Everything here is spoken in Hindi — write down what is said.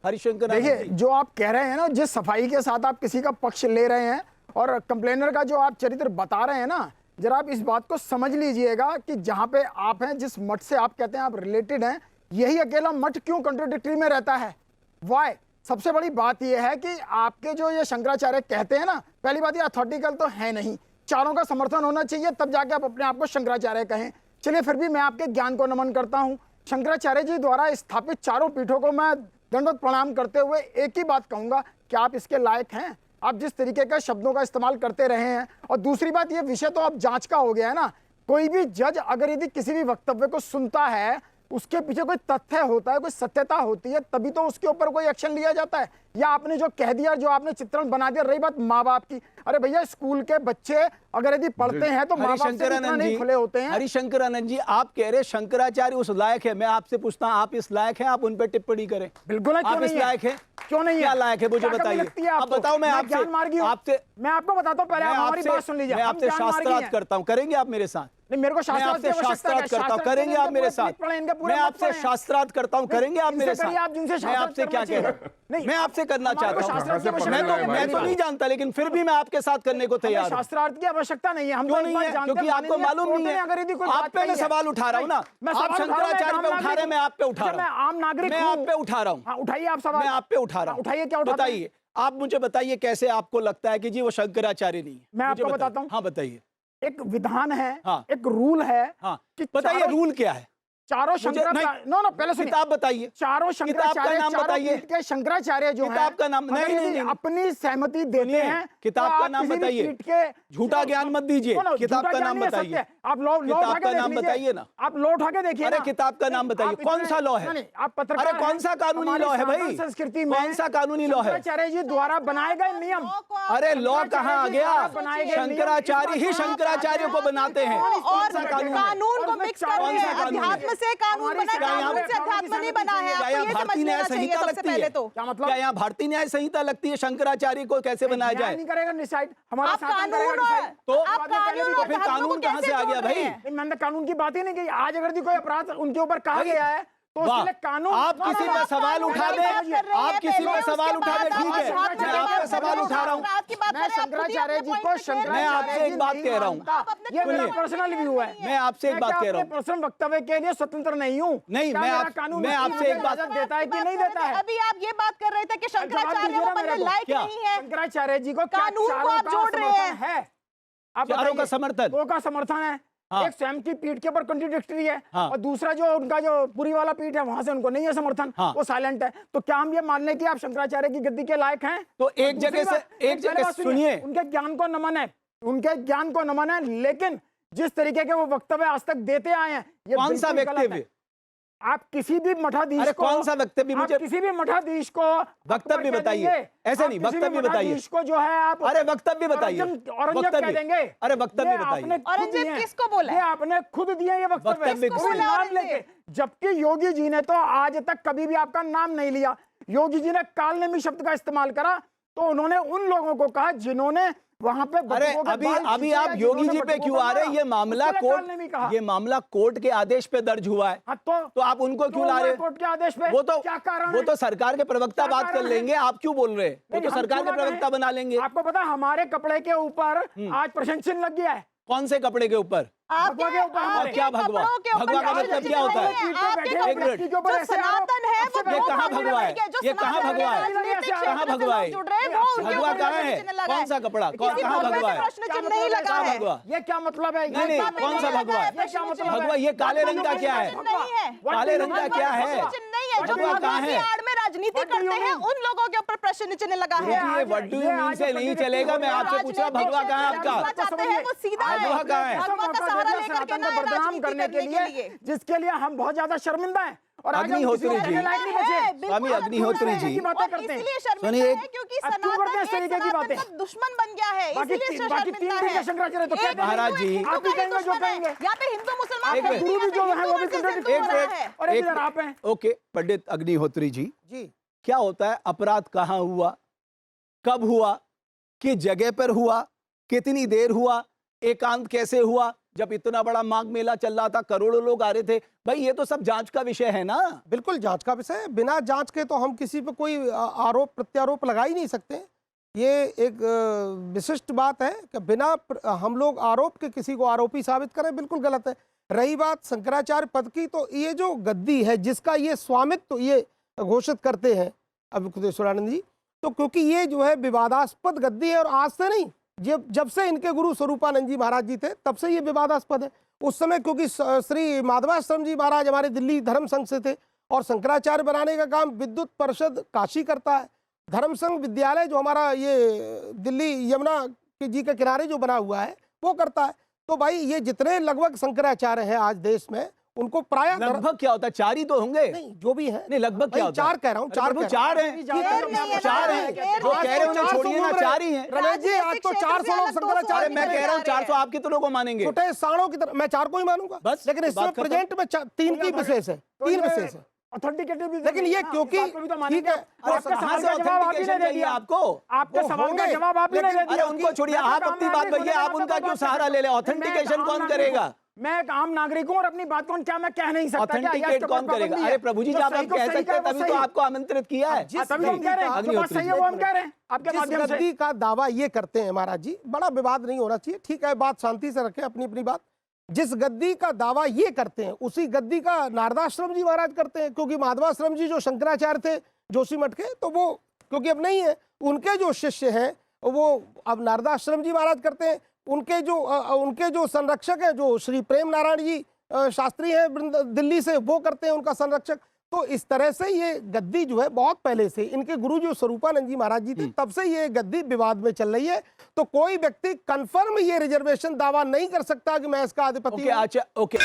हरिशंकर देखिए, आनंद जी। जो आप कह रहे हैं ना, जिस सफाई के साथ आप किसी का पक्ष ले रहे हैं और कंप्लेनर का जो आप चरित्र बता रहे हैं ना, जरा आप इस बात को समझ लीजिएगा कि जहां पे आप हैं, जिस मठ से आप कहते हैं आप रिलेटेड हैं, यही अकेला मठ क्यों कंट्रोडिक्टरी में रहता है? वाई? सबसे बड़ी बात यह है कि आपके जो ये शंकराचार्य कहते हैं ना, पहली बात ये अथॉरिटिकल तो है नहीं, चारों का समर्थन होना चाहिए, तब जाके आप अपने आप को शंकराचार्य कहें। चलिए, फिर भी मैं आपके ज्ञान को नमन करता हूं। शंकराचार्य जी द्वारा स्थापित चारों पीठों को मैं दंडवत प्रणाम करते हुए एक ही बात कहूंगा कि आप इसके लायक हैं। आप जिस तरीके के शब्दों का इस्तेमाल करते रहे हैं, और दूसरी बात, ये विषय तो अब जांच का हो गया है ना। कोई भी जज अगर यदि किसी भी वक्तव्य को सुनता है, उसके पीछे कोई तथ्य होता है, कोई सत्यता होती है, तभी तो उसके ऊपर कोई एक्शन लिया जाता है। या आपने जो कह दिया, जो आपने चित्रण बना दिया, रही बात माँ बाप की, अरे भैया, स्कूल के बच्चे अगर यदि पढ़ते हैं तो माँ बाप से इतना नहीं खुले होते हैं। हरिशंकर आनंद जी, आप कह रहे शंकराचार्य उस लायक है, मैं आपसे पूछता हूं, आप इस लायक हैं? आप उन पर टिप्पणी करें। बिल्कुल है, आप इस लायक हैं? क्यों नहीं है? क्या लायक है मुझे बताइए। आप बताओ, मैं आपसे मैं आपको बताता हूं, पहले आप हमारी बात सुन लीजिए। मैं आपसे शास्त्रार्थ करता हूं, करेंगे आप मेरे साथ? नहीं, मेरे को शास्त्रार्थ करता हूं, करेंगे आप मेरे साथ? मैं आपसे शास्त्रार्थ करता हूं, करेंगे आप मेरे साथ? आप जिनसे मैं आपसे क्या कह रहा हूं? मैं आपसे करना चाहता हूं। मैं तो नहीं जानता, लेकिन फिर भी मैं आपके साथ करने को तैयार हूं। शास्त्रार्थ की आवश्यकता नहीं है। हम क्यों नहीं है? क्योंकि आपको मालूम नहीं है। आप पे मैं सवाल उठा रहा हूं ना, आप शंकराचार्य पे उठा रहे हैं, मैं आप पे उठा रहा हूं। मैं आम नागरिक मैं आप पे उठा रहा हूं। उठाइए आप सवाल। मैं आप पे उठा रहा हूं। उठाइए, क्या उठाते हैं? बताइए, आप मुझे बताइए कैसे आपको लगता है कि जी वो शंकराचार्य नहीं है? मैं आपको बताता हूं। हाँ, बताइए। एक विधान है, हाँ, एक रूल है। हाँ, बताइए रूल क्या है? चारों शंकराचार्य, नो पहले सुनिए, किताब बताइए। चारों शंकराचार्य, नाम बताइए। के शंकराचार्य जो किताब का नाम नहीं, अपनी सहमति देते हैं, किताब का नाम बताइए। झूठा ज्ञान मत दीजिए, किताब का नाम बताइए। आप लॉ किताब का नाम बताइए ना। आप लॉ उठा के देखिए। अरे किताब का नाम बताइए, कौन सा लॉ है? आप पत्रकार, अरे कौन सा कानूनी लॉ है भाई? संस्कृति में कौन सा कानूनी लॉ है? शंकराचार्य जी द्वारा बनाए गए नियम। अरे लॉ कहाँ आ गया? शंकराचार्य ही शंकराचार्य को बनाते हैं। और कानून को मिक्स कर रहे हैं, अध्यात्म से कानून बना, कानून से अध्यात्म नहीं बना है। क्या यहाँ भारतीय न्याय संहिता लगती है? क्या मतलब? क्या यहाँ भारतीय न्याय संहिता लगती है? शंकराचार्य को कैसे बनाया जाए? नहीं करेगा डिसाइड, हमारा कानून, तो फिर कानून कहाँ से आ गया भाई? मैंने कानून की बात ही नहीं की। आज अगर कोई अपराध उनके ऊपर कहा गया है तो उसके लिए कानून, आप किसी पे सवाल उठा दे, आप किसी पे सवाल उठा दे, ठीक है, मैं आप पे सवाल उठा रहा हूँ। मैं शंकराचार्य जी को, मैं आपसे एक बात कह रहा हूँ, ये मेरा पर्सनल व्यू है। मैं आपसे एक बात कह रहा हूँ, पर्सनल वक्तव्य के लिए स्वतंत्र नहीं हूँ। नहीं, मैं आपसे एक बात देता है कि नहीं देता है? अभी आप ये बात कर रहे थे कि शंकराचार्य वो बनने लायक नहीं है। शंकराचार्य जी को कानून को आप जोड़ रहे हैं। चारों का समर्थन, दो का समर्थन है। हाँ। एक स्वयं की पीठ के ऊपर कंट्राडिक्टरी है, हाँ। और दूसरा जो उनका जो पुरी वाला पीठ है, वहां से उनको नहीं है समर्थन, हाँ। वो साइलेंट है। तो क्या हम ये मान लें कि आप शंकराचार्य की गद्दी के लायक हैं? तो एक जगह सुनिए, उनके ज्ञान को नमन है, उनके ज्ञान को नमन है, लेकिन जिस तरीके के वो वक्तव्य आज तक देते आए हैं, ये कौन सा वक्तव्य? आप किसी भी मठाधीश अरे को, कौन सा वक्तव्य? मुझे किसी भी मठाधीश को वक्तव्य बताइए। ऐसे नहीं, वक्तव्य बताइए। को जो है आप, अरे वक्तव्य बताइए, औरंगजेब कह देंगे। अरे वक्तव्य बताइए। औरंगजेब किसको बोला? ये आपने खुद दिए ये वक्तव्य, नाम लेके। जबकि योगी जी ने तो आज तक कभी भी आपका नाम नहीं लिया। योगी जी ने कालनेमी शब्द का इस्तेमाल करा, तो उन्होंने उन लोगों को कहा जिन्होंने वहां पे, अरे अभी आप योगी जी पे क्यों आ रहे हैं? ये मामला कोर्ट के आदेश पे दर्ज हुआ है। तो आप उनको क्यों ला रहे हैं? कोर्ट के आदेश पे वो तो क्या कारण? वो तो सरकार के प्रवक्ता बात कर लेंगे, आप क्यों बोल रहे हैं? वो तो सरकार के प्रवक्ता बना लेंगे। आपको पता हमारे कपड़े के ऊपर आज प्रशंसा चिन्ह लग गया है। कौन से कपड़े के ऊपर? भगवा के ऊपर। और क्या भगवा? भगवा का मतलब क्या होता है? एक मिनट, जो सनातन है ये कहाँ भगवा है? ये कहाँ भगवा है? कहाँ भगवा है? भगवा कहाँ है? कौन सा कपड़ा? कहाँ भगवा है? कहाँ भगवा? ये क्या मतलब है? नहीं, कौन सा भगवा है? भगवा ये काले रंग का क्या है? काले रंग का क्या है? भगवा कहाँ है? राजनीति करते हैं उन लोगों के ऊपर प्रश्न चिन्ह लगा है। व्हाट डू यू मीन से नहीं चलेगा। मैं आपसे पूछ रहा भगवा कहाँ है आपका? वो सीधा है, भगवा कहाँ है? भगवा का सहारा लेकर के ना बदनाम करने के लिए, जिसके लिए हम बहुत ज्यादा शर्मिंदा हैं। और अग्निहोत्री जी, स्वामी अग्निहोत्री जी, सुनिए, क्योंकि सनातन एक सनातन का दुश्मन बन गया है, इसलिए शर्मिंदा है। महाराज जी, आप भी कहेंगे जो कहेंगे, यहाँ पे हिंदू मुसलमान गुरु भी जो है वो भी और एक इधर आप हैं। ओके, पंडित अग्निहोत्री जी, क्या होता है? अपराध कहाँ हुआ, कब हुआ, किस जगह पर हुआ, कितनी देर हुआ, एकांत कैसे हुआ, जब इतना बड़ा माघ मेला चल रहा था, करोड़ों लोग आ रहे थे, भाई ये तो सब जांच का विषय है ना। बिल्कुल जांच का विषय है, बिना जांच के तो हम किसी पे कोई आरोप प्रत्यारोप लगा ही नहीं सकते। ये एक विशिष्ट बात है कि बिना हम लोग आरोप के किसी को आरोपी साबित करें, बिल्कुल गलत है। रही बात शंकराचार्य पद की, तो ये जो गद्दी है जिसका ये स्वामित्व ये घोषित करते हैं अवधूतेश्वरानंद जी, तो क्योंकि ये जो है विवादास्पद गद्दी है, और आज से नहीं, जब से इनके गुरु स्वरूपानंद जी महाराज जी थे तब से ये विवादास्पद है। उस समय क्योंकि श्री माधवाश्रम जी महाराज हमारे दिल्ली धर्म संघ से थे, और शंकराचार्य बनाने का काम विद्युत परिषद काशी करता है। धर्म संघ विद्यालय जो हमारा ये दिल्ली यमुना जी के किनारे जो बना हुआ है वो करता है। तो भाई ये जितने लगभग शंकराचार्य हैं आज देश में, उनको प्राय लगभग क्या होता है, 4 ही तो होंगे। नहीं, जो भी है नहीं, लगभग क्या होता है? 4 कह रहा हूँ, 4 हैं, 4 हैं, जो कह रहे हैं उन्हें छोड़िए ना, 4 ही हैं। रमेश जी आज तो 400 लोग शंकराचार्य, मैं कह रहा हूँ 400 आप कितनों को मानेंगे? छोटे साणों की तरह मैं 4 को ही मानूंगा बस, लेकिन इसमें प्रेजेंट में 3 की विशेष है, 3 विशेष है। ऑथेंटिकेटेड भी, लेकिन ये क्योंकि ठीक है, आपके सवाल का जवाब आप ही ने दे दिया। आपको आपके सवाल का जवाब आप ही ने दे दिया। अरे उनको छोड़िए, आप अपनी बात भैया, आप उनका क्यों सहारा ले ले? ऑथेंटिकेशन कौन करेगा? मैं एक आम नागरिक हूँ और अपनी बात को क्या मैं कह नहीं सकता? ऑथेंटिकेट कौन करेगा? अरे प्रभु जी, आप कह सकते हैं, तभी तो आपको आमंत्रित किया है। तभी हम कह रहे हैं, जो बात सही है वो हम कह रहे हैं आपके माध्यम से। गद्दी का दावा ये करते हैं महाराज जी, बड़ा विवाद नहीं होना चाहिए, ठीक है, बात शांति से रखें अपनी अपनी बात। जिस गद्दी का दावा ये करते हैं उसी गद्दी का नारदाश्रम जी महाराज करते हैं, क्योंकि माधवाश्रम जी जो शंकराचार्य थे जोशीमठ के, तो वो क्योंकि अब नहीं है, उनके जो शिष्य हैं वो अब नारदाश्रम जी महाराज करते हैं। उनके जो संरक्षक हैं, जो श्री प्रेम नारायण जी शास्त्री हैं दिल्ली से, वो करते हैं उनका संरक्षक। तो इस तरह से ये गद्दी जो है बहुत पहले से, इनके गुरु जो स्वरूपानंद जी महाराज जी थे तब से ये गद्दी विवाद में चल रही है। तो कोई व्यक्ति कंफर्म ये रिजर्वेशन दावा नहीं कर सकता कि मैं इसका अधिपति हूं। ओके।